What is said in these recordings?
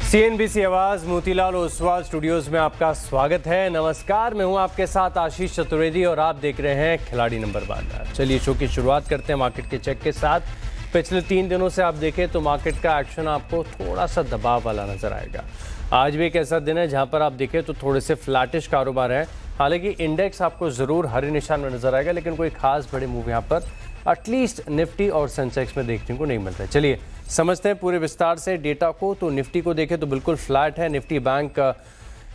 CNBC आवाज Motilal Oswal studios में आपका स्वागत है। नमस्कार, मैं हूं आपके साथ आशीष चतुर्वेदी और आप देख रहे हैं खिलाड़ी नंबर 12। चलिए शो की शुरुआत करते हैं मार्केट के चेक के साथ। पिछले 3 दिनों से आप देखें तो मार्केट का एक्शन आपको थोड़ा सा दबाव वाला नजर आएगा। आज भी एक ऐसा दिन है जहां पर आप देखें तो थोड़े से फ्लैटिश कारोबार है। हालांकि इंडेक्स आपको जरूर हरे निशान में नजर आएगा, लेकिन कोई खास बड़े मूव यहाँ पर एटलीस्ट निफ्टी और सेंसेक्स में देखने को नहीं मिल रहा है। चलिए समझते हैं पूरे विस्तार से डेटा को। तो निफ्टी को देखें तो बिल्कुल फ्लैट है। निफ्टी बैंक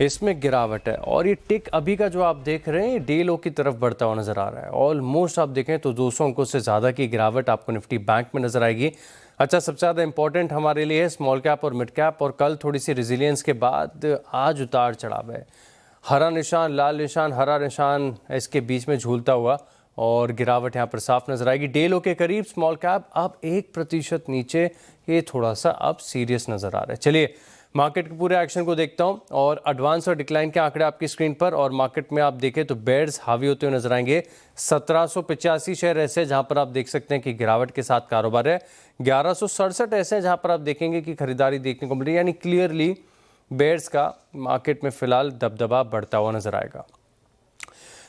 इसमें गिरावट है और ये टिक अभी का जो आप देख रहे हैं डे लो की तरफ बढ़ता हुआ नजर आ रहा है। ऑलमोस्ट आप देखें तो 200 अंकों से ज़्यादा की गिरावट आपको निफ्टी बैंक में नजर आएगी। अच्छा, सबसे ज़्यादा इंपॉर्टेंट हमारे लिए है स्मॉल कैप और मिड कैप। और कल थोड़ी सी रेजिलियंस के बाद आज उतार चढ़ाव है। हरा निशान, लाल निशान, हरा निशान इसके बीच में झूलता हुआ और गिरावट यहाँ पर साफ नजर आएगी। डे लो के करीब स्मॉल कैप अब 1% नीचे, ये थोड़ा सा अब सीरियस नजर आ रहा है। चलिए मार्केट के पूरे एक्शन को देखता हूँ और एडवांस और डिक्लाइन के आंकड़े आपकी स्क्रीन पर। और मार्केट में आप देखें तो बेयर्स हावी होते हुए नजर आएंगे। 1785 शेयर ऐसे हैं जहां पर आप देख सकते हैं कि गिरावट के साथ कारोबार है। 1167 ऐसे हैं जहां पर आप देखेंगे कि खरीदारी देखने को मिल रही है, यानी क्लियरली बेयर्स का मार्केट में फिलहाल दबदबा बढ़ता हुआ नजर आएगा।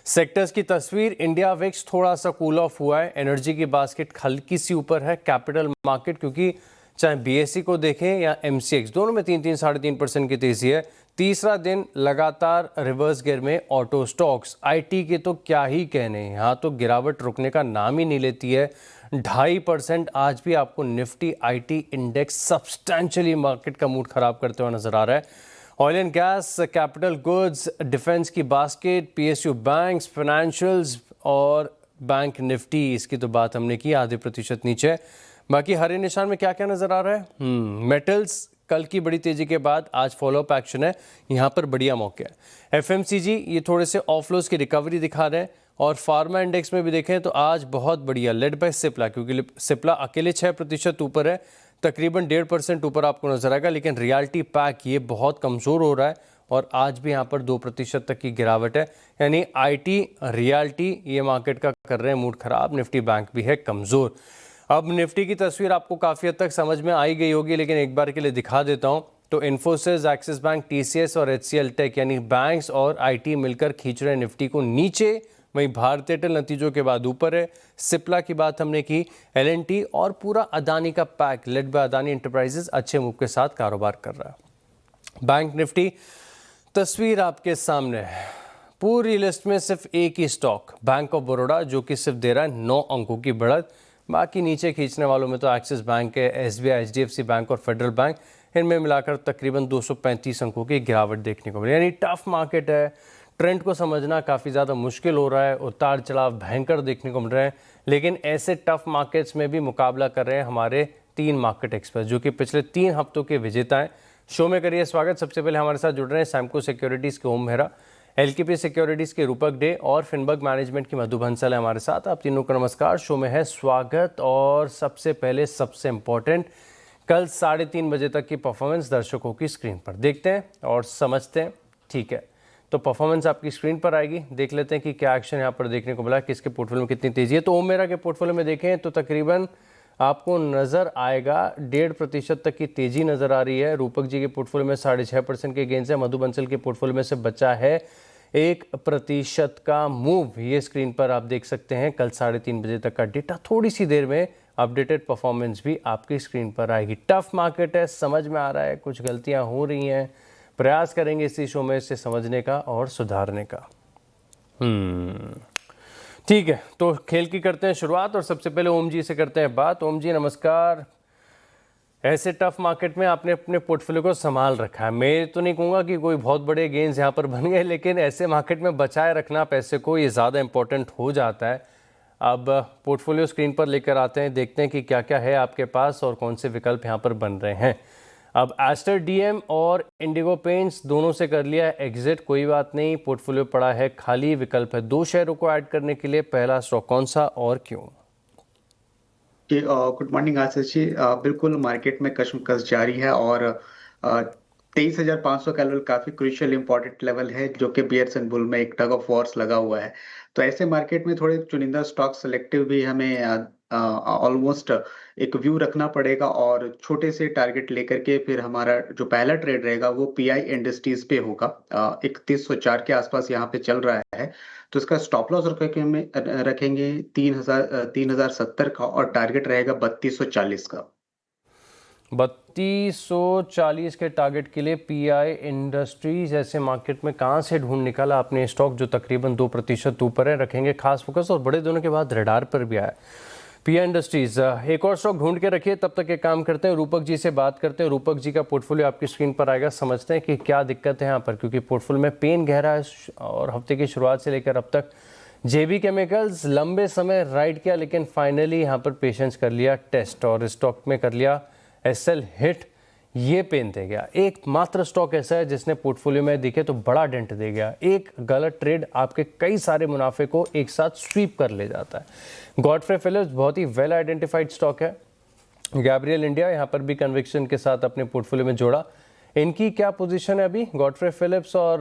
सेक्टर्स की तस्वीर, इंडिया विक्स थोड़ा सा कूल ऑफ हुआ है। एनर्जी की बास्केट हल्की सी ऊपर है। कैपिटल मार्केट, क्योंकि चाहे बीएसई को देखें या एमसीएक्स, दोनों में 3-3.5% की तेजी है। तीसरा दिन लगातार रिवर्स गियर में ऑटो स्टॉक्स, आईटी के तो क्या ही कहने, यहाँ तो गिरावट रुकने का नाम ही नहीं लेती है। 2.5% आज भी आपको Nifty IT index substantially market का मूड खराब करते हुए नजर आ रहा है। Oil and gas, capital goods, defence की बास्केट, पीएसयू बैंक्स, फाइनेंशियल्स और बैंक निफ्टी, इसकी तो बात हमने की, आधे प्रतिशत नीचे। बाकी हरे निशान में क्या क्या नजर आ रहा है? मेटल्स कल की बड़ी तेजी के बाद आज फॉलोअप एक्शन है, यहाँ पर बढ़िया मौके है। एफएमसीजी ये थोड़े से ऑफलोज की रिकवरी दिखा रहे हैं। और फार्मा इंडेक्स में भी देखें तो आज बहुत बढ़िया लेड बाय सिप्ला, क्योंकि सिप्ला अकेले 6% ऊपर है, तकरीबन 1.5% ऊपर आपको नजर आएगा। लेकिन रियल्टी पैक ये बहुत कमज़ोर हो रहा है और आज भी यहाँ पर 2% तक की गिरावट है। यानी आईटी, रियल्टी ये मार्केट का कर रहे हैं मूड खराब। निफ्टी बैंक भी है कमज़ोर। अब निफ्टी की तस्वीर आपको काफ़ी हद तक समझ में आई गई होगी, लेकिन एक बार के लिए दिखा देता हूँ। तो इन्फोसिस, एक्सिस बैंक, टीसीएस और एचसीएल टेक, यानी बैंक्स और आईटी मिलकर खींच रहे हैं निफ्टी को नीचे। वहीं भारतीय एयरटेल नतीजों के बाद ऊपर है। सिप्ला की बात हमने की, एलएनटी और पूरा अदानी का pack led by Adani enterprises अच्छे मूव के साथ कारोबार कर रहा है। बैंक निफ्टी तस्वीर आपके सामने है। पूरी लिस्ट में सिर्फ एक ही स्टॉक, बैंक ऑफ बड़ौदा, जो कि सिर्फ दे रहा है 9 अंकों की बढ़त। बाकी नीचे खींचने वालों में तो एक्सिस बैंक है, एसबीआई, एचडीएफसी बैंक और फेडरल बैंक, इनमें मिलाकर तकरीबन 235 अंकों की गिरावट देखने को मिली। यानी टफ मार्केट है। ट्रेंड को समझना काफ़ी ज़्यादा मुश्किल हो रहा है। उतार चढ़ाव भयंकर देखने को मिल रहे हैं। लेकिन ऐसे टफ मार्केट्स में भी मुकाबला कर रहे हैं हमारे 3 मार्केट एक्सपर्ट, जो कि पिछले 3 हफ्तों के विजेता हैं। शो में करिए स्वागत। सबसे पहले हमारे साथ जुड़ रहे हैं सैमको सिक्योरिटीज़ के ओम मेहरा, एलकेपी सिक्योरिटीज़ के रूपक डे और फिनबर्ग मैनेजमेंट की मधु बंसल है हमारे साथ। आप तीनों को नमस्कार, शो में है स्वागत। और सबसे पहले सबसे इम्पोर्टेंट, कल 3:30 बजे तक की परफॉर्मेंस दर्शकों की स्क्रीन पर देखते हैं और समझते हैं। ठीक है, तो परफॉर्मेंस आपकी स्क्रीन पर आएगी। देख लेते हैं कि क्या एक्शन यहाँ पर देखने को मिला, किसके पोर्टफोलियो में कितनी तेजी है। तो ओम मेहरा के पोर्टफोलियो में देखें तो तकरीबन आपको नज़र आएगा 1.5% तक की तेजी नज़र आ रही है। रूपक जी के पोर्टफोलियो में 6.5% के गेंस है। मधु बंसल के पोर्टफोलियो में से बचा है 1% का मूव। ये स्क्रीन पर आप देख सकते हैं। कल 3:30 बजे तक का डेटा, थोड़ी सी देर में अपडेटेड परफॉर्मेंस भी आपकी स्क्रीन पर आएगी। टफ मार्केट है, समझ में आ रहा है, कुछ गलतियां हो रही हैं। प्रयास करेंगे इसी शो में इसे समझने का और सुधारने का। ठीक है, तो खेल की करते हैं शुरुआत और सबसे पहले ओम जी से करते हैं बात। ओम जी नमस्कार। ऐसे टफ मार्केट में आपने अपने पोर्टफोलियो को संभाल रखा है। मैं तो नहीं कहूँगा कि कोई बहुत बड़े गेंस यहाँ पर बन गए, लेकिन ऐसे मार्केट में बचाए रखना पैसे को, ये ज़्यादा इंपॉर्टेंट हो जाता है। अब पोर्टफोलियो स्क्रीन पर लेकर आते हैं, देखते हैं कि क्या क्या है आपके पास और कौन से विकल्प यहाँ पर बन रहे हैं। अब एस्टर डीएम और इंडिगो पेंट्स दोनों से कर लिया है एग्जिट, कोई बात नहीं। पोर्टफोलियो पड़ा है खाली, विकल्प है 2 शेयरों को ऐड करने के लिए। पहला स्टॉक कौन सा और क्यों? Good morning Ashish ji. बिल्कुल मार्केट में कशमकश जारी है और 23,500 का लेवल काफी क्रूशियल इंपॉर्टेंट लेवल है, जो कि बियर्स एंड बुल में एक टग ऑफ वॉर्स लगा हुआ है। तो ऐसे मार्केट में थोड़े चुनिंदा स्टॉक सेलेक्टिव भी हमें ऑलमोस्ट एक व्यू रखना पड़ेगा, और छोटे से टारगेट लेकर के फिर हमारा जो पहला ट्रेड रहेगा वो पीआई इंडस्ट्रीज पे होगा। 3104 के आसपास यहाँ पे चल रहा है, तो इसका स्टॉप लॉस रखेंगे 3070 का, और टारगेट रहेगा 3240 का। 3240 के टारगेट के लिए पीआई इंडस्ट्रीज ऐसे मार्केट में कहाँ से ढूंढ निकाला आपने स्टॉक जो तकरीबन 2% ऊपर है? रखेंगे खास फोकस, और बड़े दिनों के बाद रडार पर भी आया पीआई इंडस्ट्रीज। एक और स्टॉक ढूंढ के रखिए, तब तक एक काम करते हैं, रूपक जी से बात करते हैं। रूपक जी का पोर्टफोलियो आपकी स्क्रीन पर आएगा, समझते हैं कि क्या दिक्कत है यहाँ पर, क्योंकि पोर्टफोलियो में पेन गहरा है और हफ्ते की शुरुआत से लेकर अब तक जेबी केमिकल्स लंबे समय राइड किया, लेकिन फाइनली यहाँ पर पेशेंस कर लिया टेस्ट और स्टॉक में कर लिया एसएल हिट। ये पेन दे गया। एक मात्र स्टॉक ऐसा है जिसने पोर्टफोलियो में दिखे तो बड़ा डेंट दे गया। एक गलत ट्रेड आपके कई सारे मुनाफे को एक साथ स्वीप कर ले जाता है। गॉडफ्रे फिलिप्स बहुत ही वेल आइडेंटिफाइड स्टॉक है। गैब्रियल इंडिया यहाँ पर भी कन्विक्शन के साथ अपने पोर्टफोलियो में जोड़ा। इनकी क्या पोजीशन है अभी, गॉडफ्रे फिलिप्स और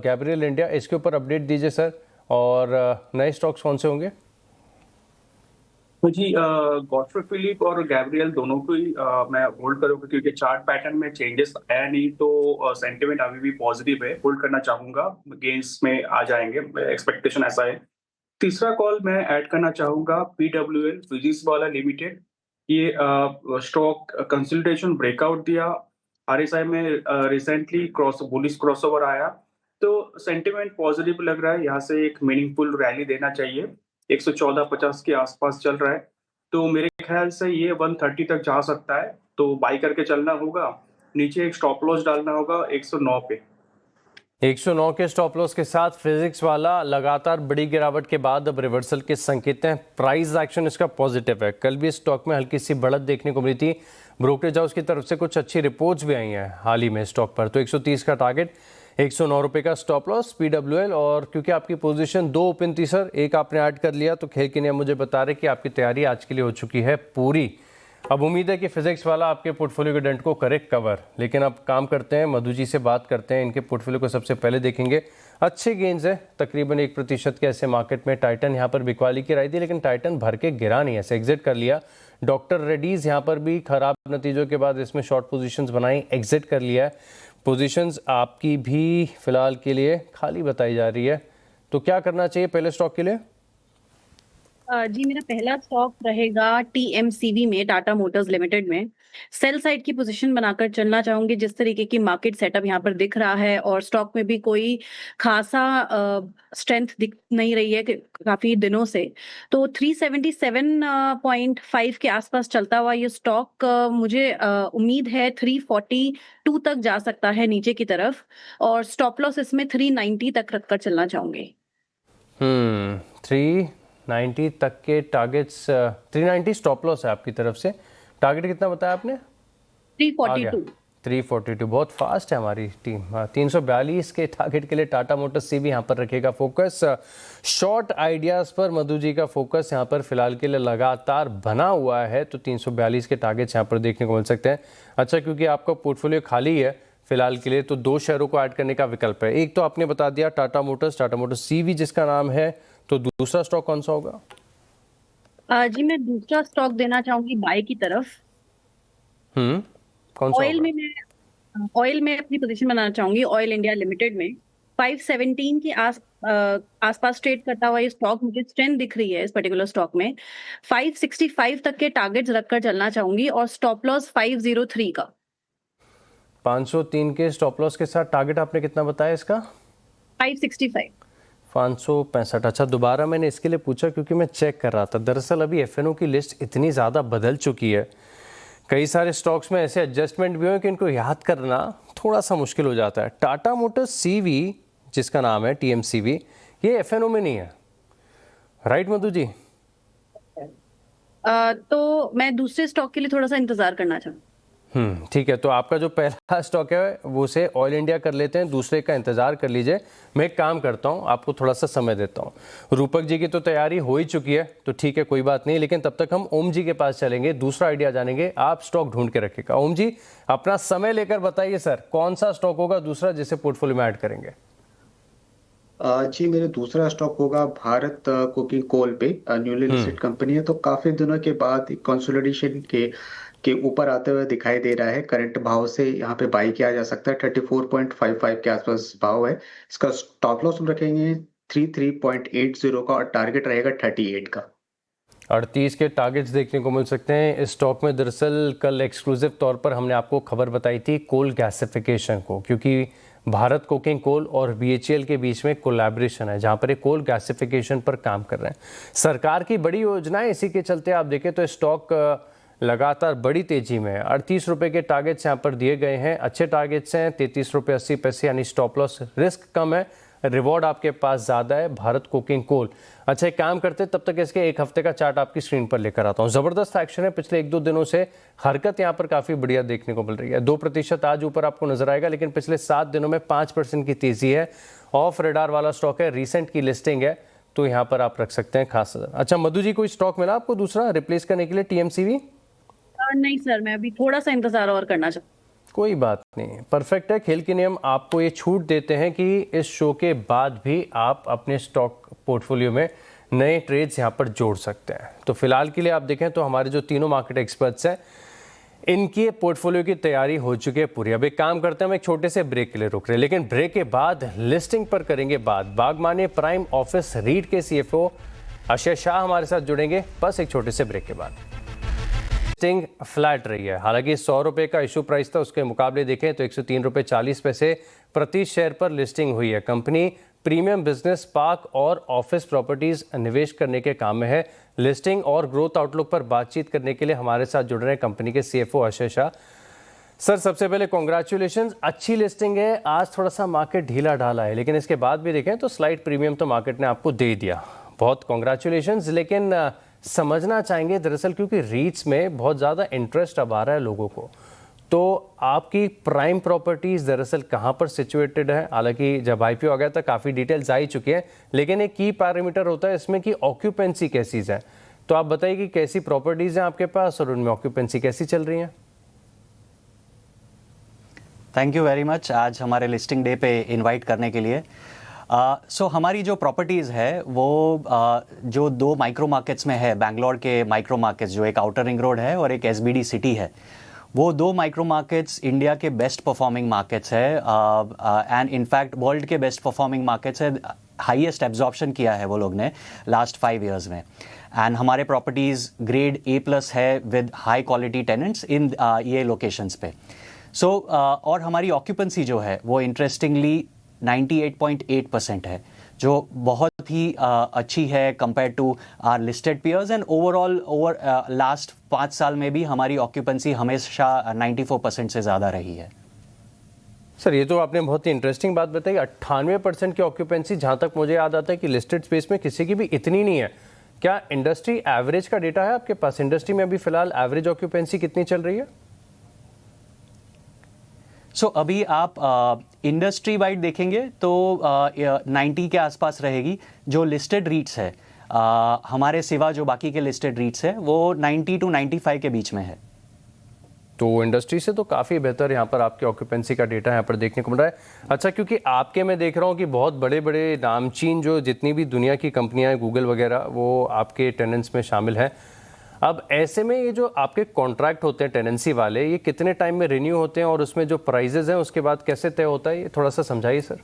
गैब्रियल इंडिया? इसके ऊपर अपडेट दीजिए सर। और नए स्टॉक्स कौन से होंगे? तो जी, गॉडफ्रे फिलिप और गैब्रियल दोनों को ही मैं होल्ड करूंगा, क्योंकि चार्ट पैटर्न में चेंजेस आया नहीं, तो सेंटिमेंट अभी भी पॉजिटिव है। होल्ड करना चाहूंगा, गेन्स में आ जाएंगे, एक्सपेक्टेशन ऐसा है। तीसरा कॉल मैं ऐड करना चाहूंगा पीडब्ल्यूएल फिजिक्स वाला लिमिटेड। ये स्टॉक कंसोलिडेशन ब्रेकआउट दिया, आरएसआई में रिसेंटली बुलिश क्रॉसओवर आया, तो सेंटिमेंट पॉजिटिव लग रहा है। यहाँ से एक मीनिंगफुल रैली देना चाहिए। 114.50 के आसपास चल रहा है, तो मेरे ख्याल से ये 130 तक जा सकता है, तो बाई करके चलना होगा। नीचे एक स्टॉप लॉस डालना होगा 109 पे। 109 के स्टॉप लॉस के साथ फिजिक्स वाला लगातार बड़ी गिरावट के बाद अब रिवर्सल के संकेत हैं। प्राइस एक्शन इसका पॉजिटिव है। कल भी स्टॉक में हल्की सी बढ़त देखने को मिली थी। ब्रोकरेज हाउस की तरफ से कुछ अच्छी रिपोर्ट्स भी आई हैं हाल ही में स्टॉक पर। तो 130 का टारगेट, 109 रुपये का स्टॉप लॉस पीडब्ल्यूएल। और क्योंकि आपकी पोजीशन 2 ओपन थी सर, एक आपने ऐड कर लिया, तो खेल के नियम मुझे बता रहे कि आपकी तैयारी आज के लिए हो चुकी है पूरी। अब उम्मीद है कि फिजिक्स वाला आपके पोर्टफोलियो के डेंट को करे कवर। लेकिन अब काम करते हैं, मधु जी से बात करते हैं। इनके पोर्टफोलियो को सबसे पहले देखेंगे। अच्छे गेंस है, तकरीबन 1% के ऐसे मार्केट में। टाइटन यहाँ पर बिकवाली की राय दी, लेकिन टाइटन भर के गिरा नहीं, ऐसे एग्जिट कर लिया। डॉक्टर रेड्डीज यहाँ पर भी खराब नतीजों के बाद इसमें शॉर्ट पोजीशंस बनाई, एग्जिट कर लिया है। पोजीशंस आपकी भी फिलहाल के लिए खाली बताई जा रही है, तो क्या करना चाहिए पहले स्टॉक के लिए? जी, मेरा पहला स्टॉक रहेगा टीएमसीवी में, टाटा मोटर्स लिमिटेड में। सेल साइड की पोजीशन बनाकर चलना चाहूंगी। जिस तरीके की मार्केट सेटअप यहाँ पर दिख रहा है, और स्टॉक में भी कोई खासा स्ट्रेंथ दिख नहीं रही है काफी दिनों से, तो 377.5 के आसपास चलता हुआ ये स्टॉक मुझे उम्मीद है 342 तक जा सकता है नीचे की तरफ, और स्टॉप लॉस इसमें 390 तक रखकर चलना चाहूंगी। 390 तक के टारगेट्स, 390 स्टॉप लॉस है आपकी तरफ से। टारगेट कितना बताया आपने? 342। 342 बहुत फास्ट है हमारी टीम। 342 के टारगेट के लिए टाटा मोटर्स से भी यहाँ पर रखेगा फोकस। शॉर्ट आइडियाज़ पर मधु जी का फोकस यहाँ पर फिलहाल के लिए लगातार बना हुआ है, तो 342 के टारगेट्स यहाँ पर देखने को मिल सकते हैं। अच्छा, क्योंकि आपका पोर्टफोलियो खाली है फिलहाल के लिए, तो 2 शेयरों को ऐड करने का विकल्प है। एक तो आपने बता दिया टाटा मोटर्स सीवी जिसका नाम है, तो दूसरा स्टॉक कौन सा होगा? जी, मैं दूसरा स्टॉक देना चाहूंगी बाय की तरफ। कौन सा ऑयल में मैं अपनी पोजीशन बनाना चाहूंगी, ऑयल इंडिया लिमिटेड में। 517 के आसपास ट्रेड करता हुआ ये स्टॉक, मुझे स्ट्रेंथ दिख रही है इस पर्टिकुलर स्टॉक में। 565 तक के टारगेट्स रखकर चलना चाहूंगी, और स्टॉप लॉस 503 का। 503 के स्टॉप लॉस के साथ टारगेट आपने कितना बताया इसका? 565। 565। अच्छा, दोबारा मैंने इसके लिए पूछा क्योंकि मैं चेक कर रहा था। दरअसल अभी एफएनओ की लिस्ट इतनी ज़्यादा बदल चुकी है, कई सारे स्टॉक्स में ऐसे एडजस्टमेंट भी हुए कि इनको याद करना थोड़ा सा मुश्किल हो जाता है। टाटा मोटर्स सीवी जिसका नाम है टीएमसीवी, ये एफएनओ में नहीं है, राइट मधु जी? तो मैं दूसरे स्टॉक के लिए थोड़ा सा इंतजार करना चाहूँ। ठीक है, तो आपका जो पहला स्टॉक है वो से ऑयल इंडिया कर लेते हैं, दूसरे का इंतजार कर लीजिए। मैं एक काम करता हूँ, आपको थोड़ा सा समय देता हूँ। रूपक जी की तो तैयारी हो ही चुकी है, तो ठीक है कोई बात नहीं, लेकिन तब तक हम ओम जी के पास चलेंगे, दूसरा आइडिया जानेंगे। आप स्टॉक ढूंढ के रखिएगा। ओम जी अपना समय लेकर बताइए सर, कौन सा स्टॉक होगा दूसरा जिसे पोर्टफोलियो में ऐड करेंगे? जी, मेरे दूसरा स्टॉक होगा भारत कोकिंग कोल पे। न्यूली लिस्टेड कंपनी है, तो काफी दिनों के बाद कंसोलिडेशन के ऊपर आते हुए दिखाई दे रहा है। करंट भाव से यहाँ पे बाई किया जा सकता है। 34.55 के आसपास भाव है। इसका स्टॉप लॉस हम रखेंगे 33.80 का, और टारगेट रहेगा 38 का। 38 के टारगेट्स देखने को मिल सकते हैं इस स्टॉक में। दरअसल कल एक्सक्लूसिव तौर पर हमने आपको खबर बताई थी कोल गैसिफिकेशन को, क्योंकि भारत कोकिंग कोल और BHEL के बीच में कोलैबोरेशन है, जहां पर ये कोल गैसिफिकेशन पर काम कर रहे हैं। सरकार की बड़ी योजना है, इसी के चलते आप देखें तो स्टॉक लगातार बड़ी तेजी में है। 38 रुपये के टारगेट्स यहाँ पर दिए गए हैं, अच्छे टारगेट्स हैं। 33 रुपये 80 पैसे, यानी स्टॉप लॉस, रिस्क कम है, रिवॉर्ड आपके पास ज़्यादा है। Bharat Coking Coal. अच्छा एक काम करते हैं, तब तक इसके एक हफ्ते का चार्ट आपकी स्क्रीन पर लेकर आता हूँ। ज़बरदस्त एक्शन है, पिछले 1-2 दिनों से हरकत यहाँ पर काफ़ी बढ़िया देखने को मिल रही है। 2% आज ऊपर आपको नजर आएगा, लेकिन पिछले 7 दिनों में 5% की तेज़ी है। ऑफ रेडार वाला स्टॉक है, रिसेंट की लिस्टिंग है, तो यहाँ पर आप रख सकते हैं खास नजर। अच्छा मधु जी, कोई स्टॉक मिला आपको दूसरा रिप्लेस करने के लिए TMCV? नहीं सर, मैं अभी थोड़ा सा इंतजार और करना चाहूँ। कोई बात नहीं, परफेक्ट है। खेल के नियम आपको ये छूट देते हैं कि इस शो के बाद भी आप अपने स्टॉक पोर्टफोलियो में नए ट्रेड्स यहाँ पर जोड़ सकते हैं। तो फिलहाल के लिए आप देखें तो हमारे जो तीनों मार्केट एक्सपर्ट्स हैं, इनकी पोर्टफोलियो की तैयारी हो चुकी है पूरी। अब एक काम करते हैं, हम एक छोटे से ब्रेक के लिए रुक रहे हैं, लेकिन ब्रेक के बाद लिस्टिंग पर करेंगे बात। बागमानी प्राइम ऑफिस रीट के CFO अक्षय शाह हमारे साथ जुड़ेंगे, बस एक छोटे से ब्रेक के बाद। लिस्टिंग फ्लैट रही है, हालांकि 100 रुपये का इशू प्राइस था, उसके मुकाबले देखें तो 103 रुपये 40 पैसे प्रति शेयर पर लिस्टिंग हुई है। कंपनी प्रीमियम बिजनेस पार्क और ऑफिस प्रॉपर्टीज निवेश करने के काम में है। लिस्टिंग और ग्रोथ आउटलुक पर बातचीत करने के लिए हमारे साथ जुड़ रहे हैं कंपनी के CFO अक्षय शाह। सर सबसे पहले कॉन्ग्रेचुलेशन, अच्छी लिस्टिंग है। आज थोड़ा सा मार्केट ढीला ढाला है, लेकिन इसके बाद भी देखें तो स्लाइड प्रीमियम तो मार्केट ने आपको दे दिया। बहुत कॉन्ग्रेचुलेशन, लेकिन समझना चाहेंगे दरअसल क्योंकि रीट्स में बहुत ज़्यादा इंटरेस्ट अब आ रहा है लोगों को, तो आपकी प्राइम प्रॉपर्टीज दरअसल कहाँ पर सिचुएटेड है? हालांकि जब IPO आ गया था काफ़ी डिटेल्स आ ही चुकी है, लेकिन एक की पैरामीटर होता है इसमें कि ऑक्यूपेंसी कैसी है। तो आप बताइए कि कैसी प्रॉपर्टीज हैं आपके पास और उनमें ऑक्यूपेंसी कैसी चल रही है? थैंक यू वेरी मच आज हमारे लिस्टिंग डे पे इनवाइट करने के लिए। सो हमारी जो प्रॉपर्टीज़ है वो जो 2 माइक्रो मार्केट्स में है, बैंगलोर के माइक्रो मार्केट्स, जो एक आउटर रिंग रोड है और एक SBD सिटी है, वो 2 माइक्रो मार्केट्स इंडिया के बेस्ट परफॉर्मिंग मार्केट्स है एंड इनफैक्ट वर्ल्ड के बेस्ट परफॉर्मिंग मार्केट्स है। हाईएस्ट एब्जॉर्प्शन किया है वो लोग ने लास्ट 5 ईयर्स में। एंड हमारे प्रॉपर्टीज़ ग्रेड A+ है विद हाई क्वालिटी टेनेंट्स इन ये लोकेशंस पे। सो और हमारी ऑक्यूपेंसी जो है वो इंटरेस्टिंगली 98.8% है, जो बहुत ही अच्छी है compare to our listed peers. And overall over last 5 साल में भी हमारी ऑक्यूपेंसी हमेशा 94% से ज़्यादा रही है। सर ये तो आपने बहुत ही इंटरेस्टिंग बात बताई, 98% की ऑक्यूपेंसी। जहाँ तक मुझे याद आता है कि लिस्टेड स्पेस में किसी की भी इतनी नहीं है। क्या इंडस्ट्री एवरेज का डेटा है आपके पास? इंडस्ट्री में अभी फिलहाल एवरेज ऑक्यूपेंसी कितनी चल रही है? सो अभी आप इंडस्ट्री वाइड देखेंगे तो 90 के आसपास रहेगी। जो लिस्टेड रीट्स है हमारे सिवा जो बाकी के लिस्टेड रीट्स है वो 90 to 95 के बीच में है। तो इंडस्ट्री से तो काफ़ी बेहतर यहाँ पर आपके ऑक्यूपेंसी का डेटा यहाँ पर देखने को मिल रहा है। अच्छा, क्योंकि आपके मैं देख रहा हूँ कि बहुत बड़े बड़े नामचीन जो जितनी भी दुनिया की कंपनियाँ हैं, गूगल वगैरह, वो आपके टेनेंट्स में शामिल हैं। अब ऐसे में ये जो आपके कॉन्ट्रैक्ट होते हैं टेनेंसी वाले, ये कितने टाइम में रिन्यू होते हैं और उसमें जो प्राइजेज हैं उसके बाद कैसे तय होता है, ये थोड़ा सा समझाइए सर।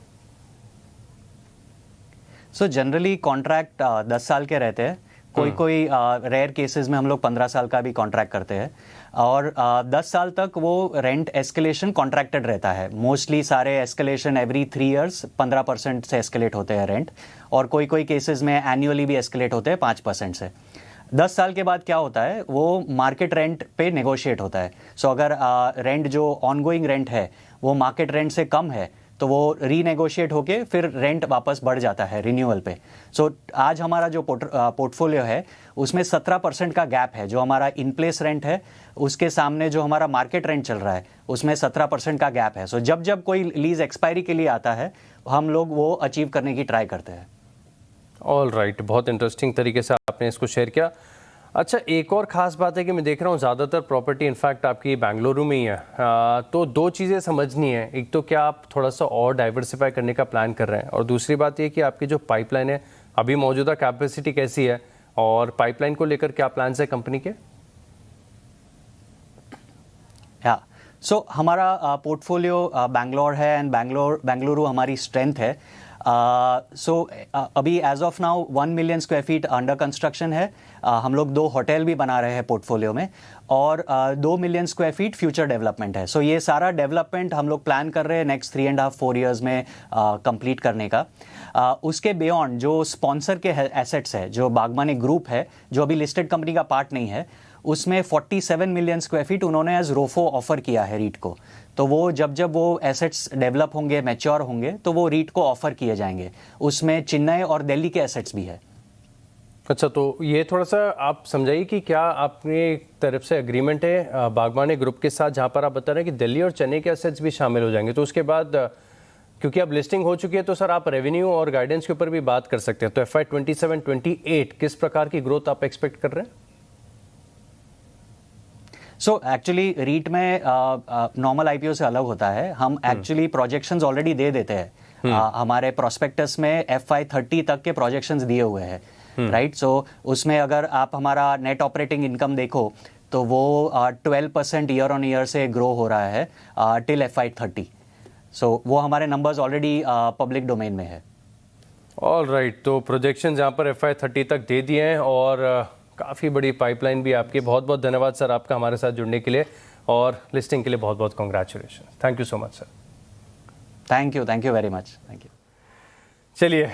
सो जनरली कॉन्ट्रैक्ट 10 साल के रहते हैं। कोई रेयर केसेस में हम लोग 15 साल का भी कॉन्ट्रैक्ट करते हैं और 10 साल तक वो रेंट एस्केलेशन कॉन्ट्रैक्टेड रहता है। मोस्टली सारे एस्केलेशन एवरी 3 इयर्स 15% से एस्केलेट होते हैं रेंट, और कोई केसेस में एनुअली भी एस्केलेट होते हैं 5% से। 10 साल के बाद क्या होता है, वो मार्केट रेंट पे नेगोशिएट होता है। सो अगर रेंट जो ऑनगोइंग रेंट है वो मार्केट रेंट से कम है तो वो रीनेगोशिएट होके फिर रेंट वापस बढ़ जाता है रिन्यूअल पे। सो आज हमारा जो पोर्टफोलियो है उसमें 17% का गैप है, जो हमारा इन प्लेस रेंट है उसके सामने जो हमारा मार्केट रेंट चल रहा है उसमें 17% का गैप है। सो जब जब कोई लीज एक्सपायरी के लिए आता है हम लोग वो अचीव करने की ट्राई करते हैं। ऑल राइट, बहुत इंटरेस्टिंग तरीके से आपने इसको शेयर किया। अच्छा, एक और ख़ास बात है कि मैं देख रहा हूँ ज़्यादातर प्रॉपर्टी इनफैक्ट आपकी बेंगलुरु में ही है, तो दो चीज़ें समझनी है। एक तो क्या आप थोड़ा सा और डाइवर्सिफाई करने का प्लान कर रहे हैं, और दूसरी बात ये कि आपकी जो पाइपलाइन है अभी मौजूदा कैपेसिटी कैसी है और पाइपलाइन को लेकर क्या प्लान्स है कंपनी के? सो हमारा पोर्टफोलियो बैंगलोर है एंड बेंगलुरु हमारी स्ट्रेंथ है। अभी as of now 1 million square feet under construction है। हम लोग 2 होटल भी बना रहे हैं पोर्टफोलियो में, और 2 million square feet future development है। सो ये सारा डेवलपमेंट हम लोग प्लान कर रहे हैं नेक्स्ट 3.5-4 ईयर्स में कंप्लीट करने का। उसके बियॉन्ड जो स्पॉन्सर के एसेट्स है, जो बागवानी ग्रुप है जो अभी लिस्टेड कंपनी का पार्ट नहीं है, उसमें 47 मिलियन स्क्वायर फीट उन्होंने एज रोफो ऑफर किया है रीट को। तो वो जब जब वो एसेट्स डेवलप होंगे, मैच्योर होंगे, तो वो रीट को ऑफर किए जाएंगे। उसमें चेन्नई और दिल्ली के एसेट्स भी है। अच्छा, तो ये थोड़ा सा आप समझाइए कि क्या आपने तरफ से एग्रीमेंट है बागवानी ग्रुप के साथ, जहाँ पर आप बता रहे हैं कि दिल्ली और चेन्नई के एसेट्स भी शामिल हो जाएंगे, तो उसके बाद क्योंकि अब लिस्टिंग हो चुकी है तो सर आप रेवेन्यू और गाइडेंस के ऊपर भी बात कर सकते हैं। तो FY 27-28 किस प्रकार की ग्रोथ आप एक्सपेक्ट कर रहे हैं? सो एक्चुअली रीट में नॉर्मल आईपीओ से अलग होता है। हम एक्चुअली प्रोजेक्शंस ऑलरेडी दे देते हैं। हमारे प्रोस्पेक्टस में FY 30 तक के प्रोजेक्शंस दिए हुए हैं, राइट। सो उसमें अगर आप हमारा नेट ऑपरेटिंग इनकम देखो तो वो 12% ईयर ऑन ईयर से ग्रो हो रहा है टिल FY 30। सो वो हमारे नंबर्स ऑलरेडी पब्लिक डोमेन में है। ऑल राइट, तो प्रोजेक्शन यहाँ पर FY 30 तक दे दिए हैं और काफ़ी बड़ी पाइपलाइन भी आपकी। बहुत बहुत धन्यवाद सर आपका हमारे साथ जुड़ने के लिए, और लिस्टिंग के लिए बहुत बहुत congratulation. Thank you so much sir. Thank you very much. Thank you. चलिए,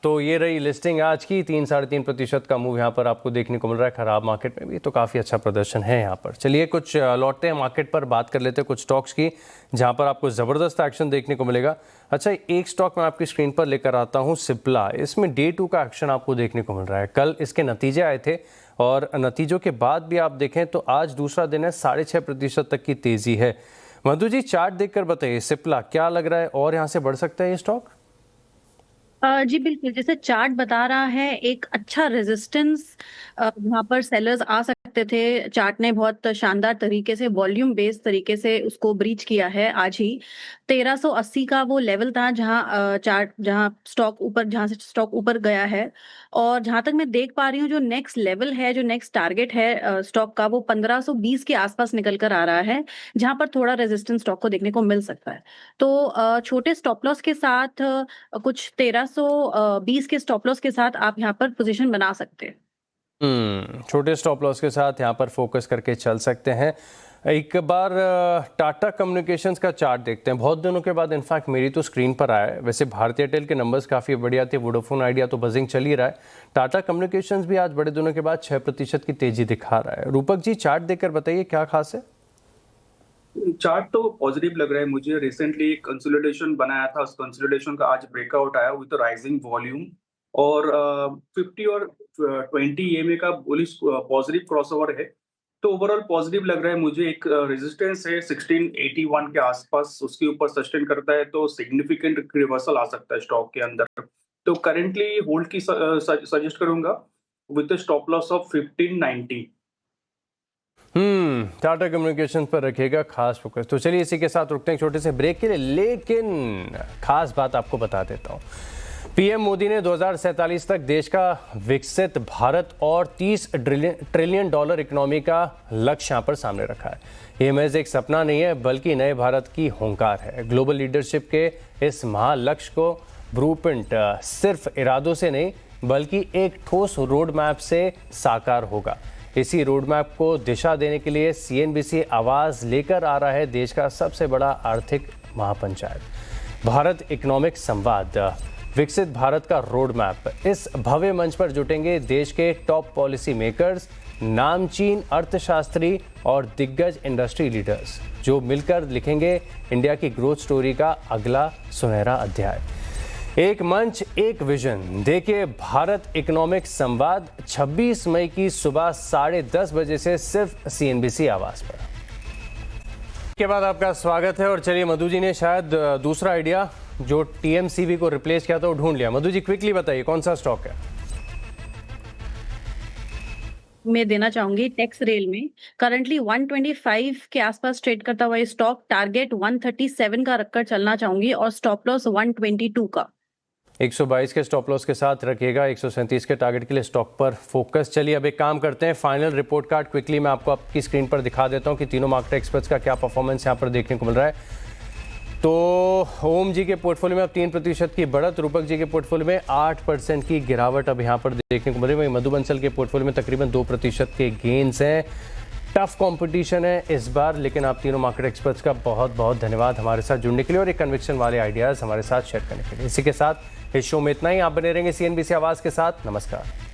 तो ये रही लिस्टिंग आज की। 3-3.5% का मूव यहाँ पर आपको देखने को मिल रहा है खराब मार्केट में भी, तो काफ़ी अच्छा प्रदर्शन है यहाँ पर। चलिए कुछ लौटते हैं मार्केट पर, बात कर लेते हैं कुछ स्टॉक्स की जहाँ पर आपको ज़बरदस्त एक्शन देखने को मिलेगा। अच्छा, एक स्टॉक मैं आपकी स्क्रीन पर लेकर आता हूँ, सिप्ला। इसमें Day 2 का एक्शन आपको देखने को मिल रहा है। कल इसके नतीजे आए थे और नतीजों के बाद भी आप देखें तो आज दूसरा दिन है, 6.5% तक की तेज़ी है। मधु जी, चार्ट देखकर बताइए सिप्ला क्या लग रहा है और यहाँ से बढ़ सकता है ये स्टॉक? जी बिल्कुल, जैसे चार्ट बता रहा है एक अच्छा रेजिस्टेंस यहाँ पर सेलर्स आ सकते थे। चार्ट ने बहुत शानदार तरीके से वॉल्यूम बेस्ड तरीके से उसको ब्रीच किया है। आज ही 1380 का वो लेवल था जहाँ से स्टॉक ऊपर गया है, और जहां तक मैं देख पा रही हूँ जो नेक्स्ट लेवल है, जो नेक्स्ट टारगेट है स्टॉक का, वो 1520 के आसपास निकल कर आ रहा है, जहां पर थोड़ा रेजिस्टेंस स्टॉक को देखने को मिल सकता है। तो छोटे स्टॉप लॉस के साथ कुछ 1320 के स्टॉप लॉस के साथ आप यहाँ पर पोजीशन बना सकते हैं। छोटे स्टॉप लॉस के साथ यहाँ पर फोकस करके चल सकते हैं। एक बार टाटा कम्युनिकेशंस का चार्ट देखते हैं। बहुत दिनों के बाद इनफैक्ट मेरी तो स्क्रीन पर आया है। वैसे भारतीय एयरटेल के नंबर्स काफ़ी बढ़िया थे, वोडाफोन आइडिया तो बजिंग चल ही रहा है। टाटा कम्युनिकेशंस भी आज बड़े दिनों के बाद 6% की तेजी दिखा रहा है। रूपक जी, चार्ट देखकर बताइए क्या खास है? चार्ट तो पॉजिटिव लग रहा है मुझे। रिसेंटली एक कंसोलिडेशन बनाया था, उस कंसोलिडेशन का आज ब्रेकआउट आया विद राइजिंग वॉल्यूम, और 50 और 20 EMA का बुलिश पॉजिटिव क्रॉसओवर है। तो ओवरऑल पॉजिटिव लग रहा है मुझे। एक रेजिस्टेंस है 1681 के आसपास, उसके ऊपर सस्टेन करता है तो सिग्निफिकेंट रिवर्सल आ सकता है स्टॉक के अंदर। तो करेंटली होल्ड की सजेस्ट करूंगा with stop loss of 1590। Tata communication पर रखिएगा खास फोकस। तो चलिए इसी के साथ रुकते हैं छोटे से ब्रेक के लिए, लेकिन खास बात आपको बता देता हूँ। पीएम मोदी ने 2047 तक देश का विकसित भारत और $30 ट्रिलियन इकोनॉमी का लक्ष्य यहाँ पर सामने रखा है। ये महज एक सपना नहीं है बल्कि नए भारत की हुंकार है। ग्लोबल लीडरशिप के इस महालक्ष्य को ब्लूप्रिंट सिर्फ इरादों से नहीं बल्कि एक ठोस रोड मैप से साकार होगा। इसी रोड मैप को दिशा देने के लिए CNBC आवाज लेकर आ रहा है देश का सबसे बड़ा आर्थिक महापंचायत, भारत इकोनॉमिक संवाद, विकसित भारत का रोड मैप। इस भव्य मंच पर जुटेंगे देश के टॉप पॉलिसी मेकर्स, नामचीन अर्थशास्त्री और दिग्गज इंडस्ट्री लीडर्स जो मिलकर लिखेंगे इंडिया की ग्रोथ स्टोरी का अगला सुनहरा अध्याय। एक मंच एक विजन, देखिए भारत इकोनॉमिक संवाद 26 मई की सुबह 10:30 बजे से सिर्फ CNBC आवाज पर। के बाद आपका स्वागत है और चलिए मधु जी ने शायद दूसरा आइडिया जो TMCV को रिप्लेस किया था वो ढूंढ लिया। मधु जी क्विकली बताइए कौन सा स्टॉक है? मैं देना चाहूंगी टेक्स रेल में करंटली 125 के आसपास ट्रेड करता हुआ ये स्टॉक टारगेट 137 का रखकर चलना चाहूंगी और स्टॉप लॉस 122 का। 122 के स्टॉप लॉस के साथ रखिएगा, 137 के टारगेट के लिए स्टॉक पर फोकस। चलिए अब एक काम करते हैं, फाइनल रिपोर्ट कार्ड क्विकली मैं आपको आपकी स्क्रीन पर दिखा देता हूं कि तीनों मार्केट एक्सपर्ट्स का क्या परफॉर्मेंस यहां पर देखने को मिल रहा है। तो ओम जी के पोर्टफोलियो में अब 3% की बढ़त, रूपक जी के पोर्टफोलियो में 8% की गिरावट अब यहाँ पर देखने को मिल रही है। वहीं मधु बंसल के पोर्टफोलियो में तकरीबन 2% के गेन्स हैं। टफ कंपटीशन है इस बार, लेकिन आप तीनों मार्केट एक्सपर्ट्स का बहुत बहुत धन्यवाद हमारे साथ जुड़ने के लिए और एक कन्विक्शन वाले आइडियाज़ हमारे साथ शेयर करने के लिए। इसी के साथ इस शो में इतना ही। आप बने रहेंगे CNBC आवाज़ के साथ। नमस्कार।